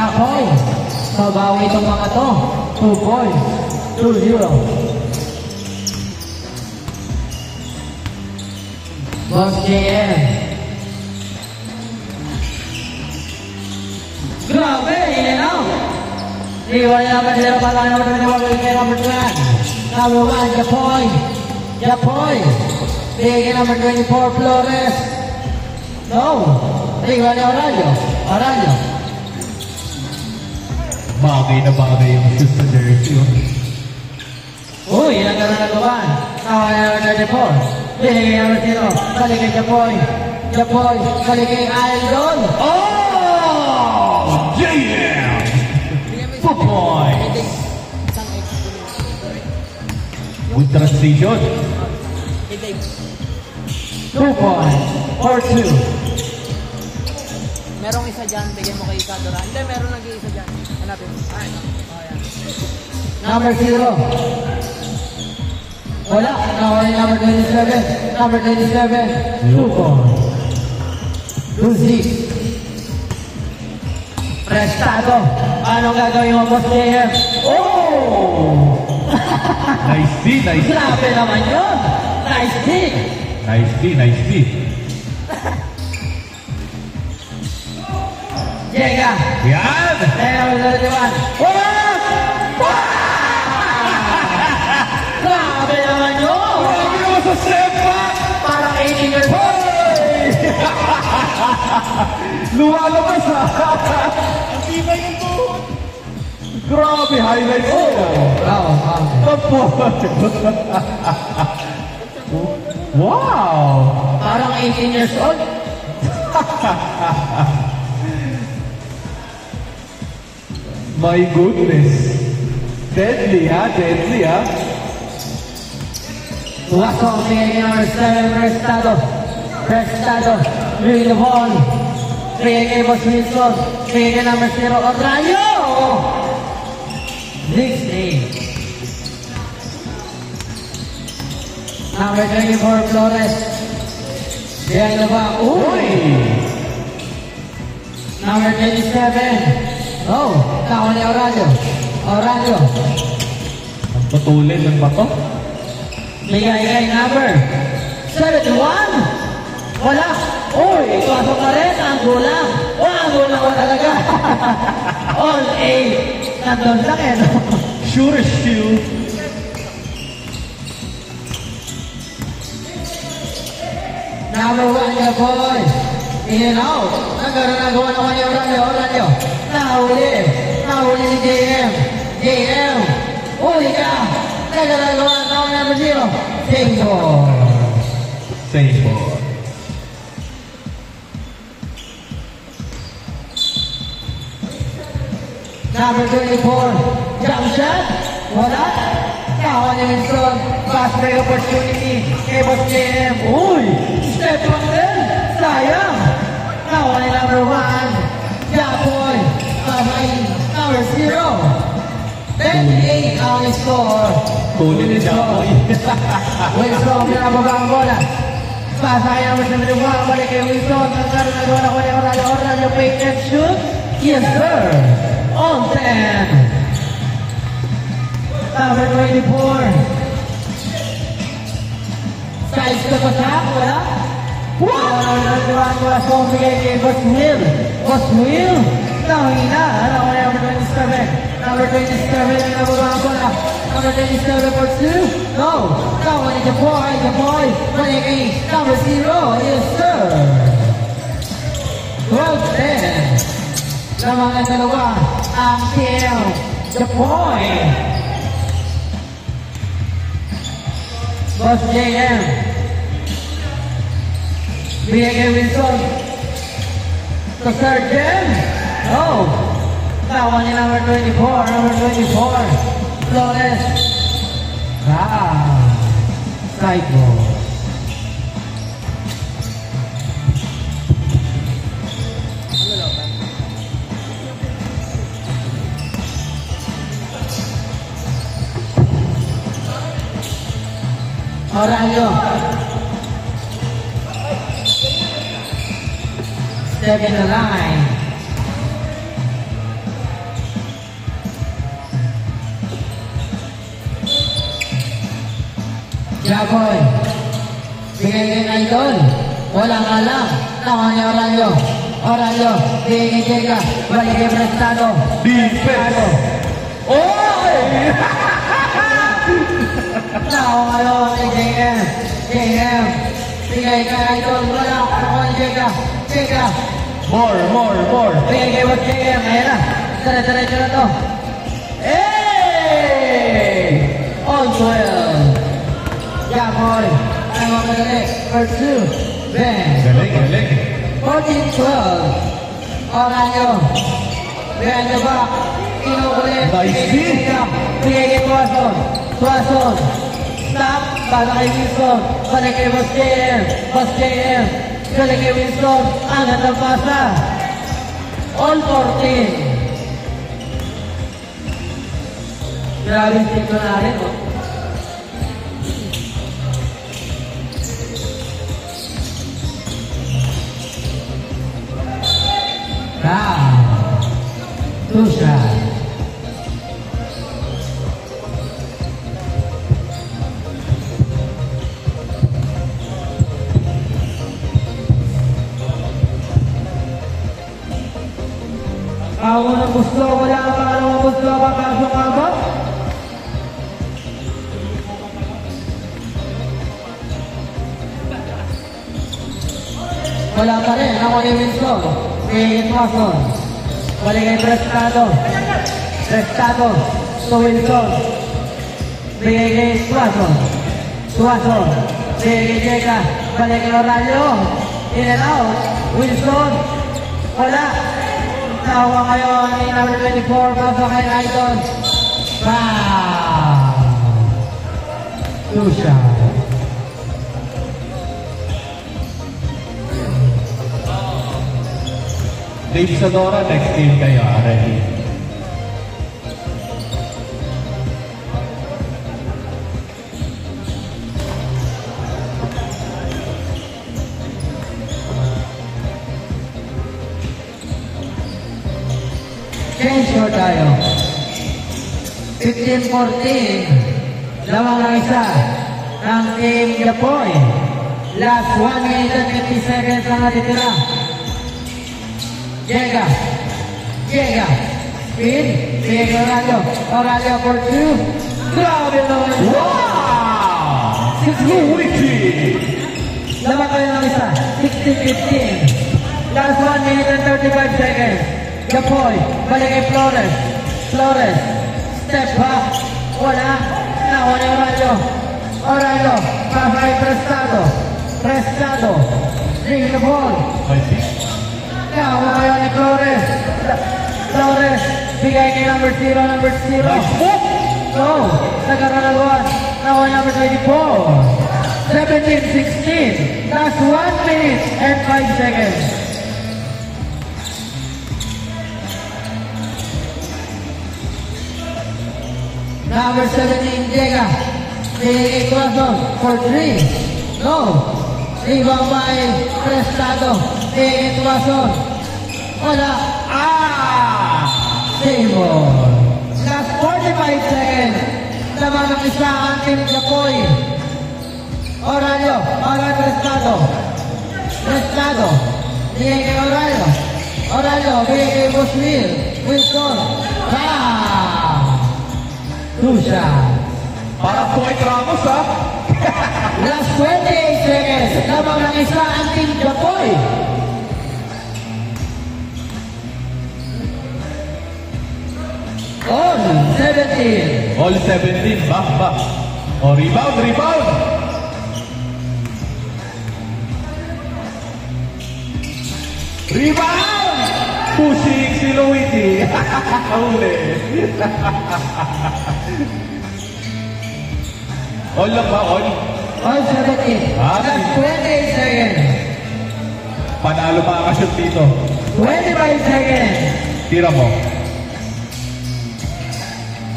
Japoy. Mabawi itong mga to. 2 points. 2-0. Boss JM. Grabe, in and out. Iwan naman sila pala naman kay number 10. Number 1, Japoy. Japoy. Bigyan number 24, Flores. No. Iwan ni Oranyo. Oranyo. Bagay na bagay yung shoot sa jersey. Uy, ilang ka na nagawan. Nawa na number 24. Bigyan number 0. Balik kay Japoy. Japoy. Balik kay Aldon. Oh! JM! 2 points! Good transition. 2 points. 4-2. Merong isa dyan, bigyan mo kay Isadora. Hindi, meron nag-iisa dyan. Hanapin mo. Ay, ayan. Number 0. Wala. Nawa ni number 27. Number 27. 2 points. 2-6. Prestado. Anong gagawin mo, Boss JM? Oh! Nice D, nice D. Grabe naman yun. Nice hit. Nice D, nice D. Llega. Yan! Number 31. Wala! Grabe naman yun. Grabe naman sa step back! Parang 18 years old. Lumalabas ha! Grabe, highlights nila. Bravo, bravo. Tapo. Wow! Parang 18 years old. My goodness. Deadly ha, deadly ha. Wasong bigay number 7, Prestado. Prestado. Bigay the ball. Bigay kay Boss Wilson. Bigay kay number 0, Otrayo! 16. Number 24, Flores. Bigay na ba? Uy! Number 27. Oh, tao ni Oranyo. Oranyo. Ang patuloy ng bato. Bigay kay number 71. Wala. Uy, pasok na rin. Ang gulang. Ang gulang ko talaga. All 8. Nandun lang eh. No? Sure still. Number 1 niya, boy. In and out. Nagawa naman ni Oranyo. Oranyo. Nahuli. Nahuli ni JM. JM. Huli ka. Nagagawa naman number 0. Bingo. Same ball. Number 24, jump shot. Wala. Kawan ni Wilson. Fast break opportunity. Kay Boss JM. Uy! Step on din. Sayang. Kawan ni number 1. Japoy. Kamay. Number 0. 28 ang score. Tuloy ni Japoy. Wilson, pinababa ang bola. Pasay number 71. Balik kay Wilson. Nagkaroon na doon ako ni Oranyo. Oranyo, fake and shoot. Yes, sir. On 10. Number 24. Size ka pa sa? Wala? What? Wala sa bigay kay Boss Will. Boss Will. Nahina. Ano ko number 27. Number 27 ang nababa ang bola. Number 27 for 2. No. Kawan ni Japoy. Japoy. Balik kay number 0. Yes, sir. 12-10. Lamang ang dalawa, ang TL, Japoy. Boss JM. Bigay kay Wilson. Sa Sergeant. Oh. Tawa niya number 24. Number 24. Flores. Psycho. Oranyo. Step in the line. Jaboy. Bigay kay Idol. Wala nga lang. Tama niya Oralio. Oralio. Bigay kay Jega. Balik kay Prestado. Defense. Oy! Tao ngayon kay JM. JM. Bigay kay Idol. Wala. Tama kay Jega. Jega. More. Bigay kay Boss JM. Ayan na. Tara-tara na to. Hey! On 12. Jaboy. Ang mga madali. First two. Bang. Galing. 14-12. Oralio. Behind the back. Inukulit. Nice hit. Bigay kay Tuason. Tuason. Stop. Bala kay Wilson. Balik kay Boss JM. Boss JM. Balik kay Wilson. Angat ang pasa. All 14. Grabe yung tito na rin, oh. Two shots. Ako na gusto, wala ka pa naman gusto, papasok ka ba? Wala pa rin, ako ni Wilson. Kay Tuason. Balik kay Prestado. Prestado. To Wilson. Bigay kay Tuason. Tuason. Bigay kay Jega. Balik kay Oralio. In and out. Wilson. Wala. Tawa ngayon ni number 24. Pasok kay Idol. Bam! Two shots. Dave Sadora, next game kayo. Ready? Change score tayo. 15-14. Lamang ng isa. Ang team Japoy. Last 1 minute and 50 seconds ang natitira. Jega. Speed. Bigay kay Oralio. Oralio for 2. Grabe naman. Wow! Luigi. Lamang kayo ng isa. 16-15. Last 1 minute and 35 seconds. Japoy. Balik kay Flores. Step back. Wala. Nakuha ni Oralio. Pasa kay Prestado. Bring the ball. Nakuha kayo ni Flores. Bigay kay number 0. Nice move! So, nagkaranaluan. Nakuha number 24. 17-16. Last 1 minute and 5 seconds. Number 17, Jega. Bigay kay Tuason for 3. No. Rebound by Prestado. Bigay kay Tuason. Wala. Table. Last 45 seconds. Lamang ng isa ang team Japoy. Oralio. Prestado. Bigay kay Oralio. Bigay kay Boss Wilson. Two shots. Para Point Ramos, ha? Last 28 seconds. Lamang ng isa ang team Japoy. On 17. All 17. Back. O, rebound. Rebound! Pushing si Luigi. Uli. All lang ba? All? On 17. Last 28 seconds. Panalo pa ka shoot dito. 25 seconds. Tira mo.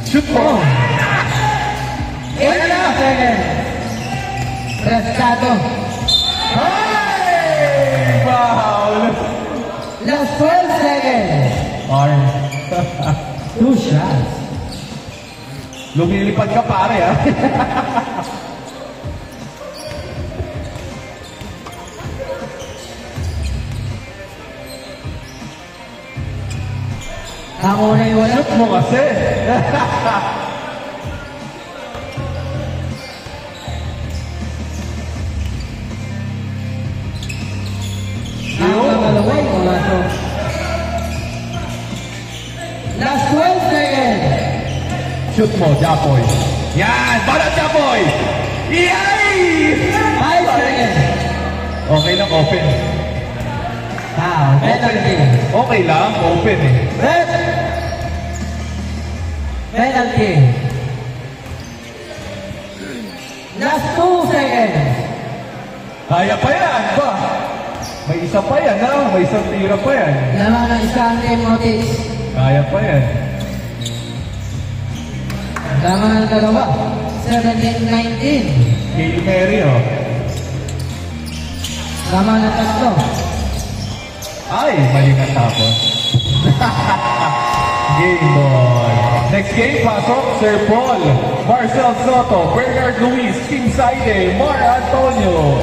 Shoot mo. 8 seconds. Prestado. Hey! Foul! Last 12 seconds. R. Two shots. Lumilipad ka pare, ha? Ang unay wala. Shoot mo kasi. Ang dalaway wala to. Last 12 seconds. Shoot mo, Japoy. Yan! Balat, Japoy! Yay! 5 seconds. Okay lang, open. Foul. Penalty. Okay lang, open eh. Red. Penalty. Last 2 seconds. Kaya pa yan, ba? May isa pa yan, ha? May isang tira pa yan. Lamang ng isang game notice. Kaya pa yan. Lamang ng dalawa. 17-19. Hail Mary, oh. Lamang ng tatlo. Ay, mali nga tapos. Game ball. Next game, pasok, Sir Paul, Marcel Soto, Bernard Luis, Kim Saide, Mar Antonio,